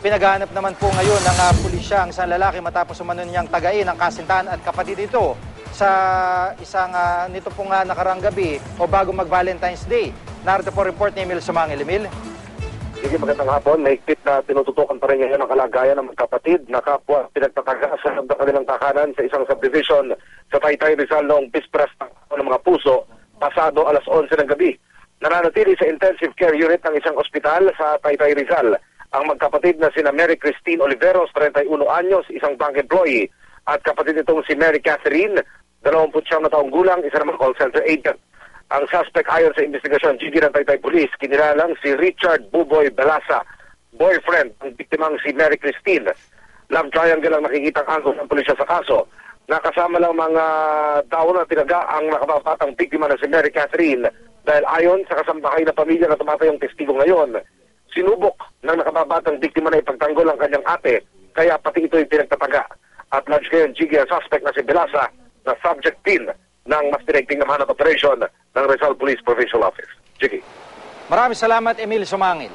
Pinaghahanap naman po ngayon ng pulisya ang isang lalaki matapos umano niyang tagain ang kasintahan at kapatid ito sa isang nito pong nakarang gabi o bago mag-Valentine's Day. Narito po report ni Emil Sumangil. Emil? Sige, magandang hapon. Mahigpit na tinututukan pa rin ngayon ang kalagayan ng magkapatid na kapwa pinagtataga sa ng kanilang takanan sa isang subdivision sa Taytay Rizal noong bispras ng mga puso pasado alas 11 ng gabi. Nananatili sa intensive care unit ng isang ospital sa Taytay Rizal ang magkapatid na sina Mary Christine Oliveros, 31 anyos, isang bank employee, at kapatid nitong si Mary Catherine, 29 na taong gulang, isa namang call center agent. Ang suspect ayon sa investigasyon GD ng Taytay Police, kinilalang si Richard Buboy Balasa, boyfriend ng biktimang si Mary Christine. Love triangle ang nakikitang angkop ng pulisya sa kaso. Nakasama lang mga tao na tinaga ang nakababatang biktima na si Mary Catherine dahil ayon sa kasambahay na pamilya na tumatayong testigo ngayon, sinubok ng nakababatang biktima na ipagtanggol ang kanyang ate, kaya pati ito'y pinagtataga. At lodge ngayon GD ang suspect na si Balasa na subject din ng mas directing na manhunt operation ng Rizal Police Provincial Office. Jiggy. Maraming salamat, Emil Sumangil.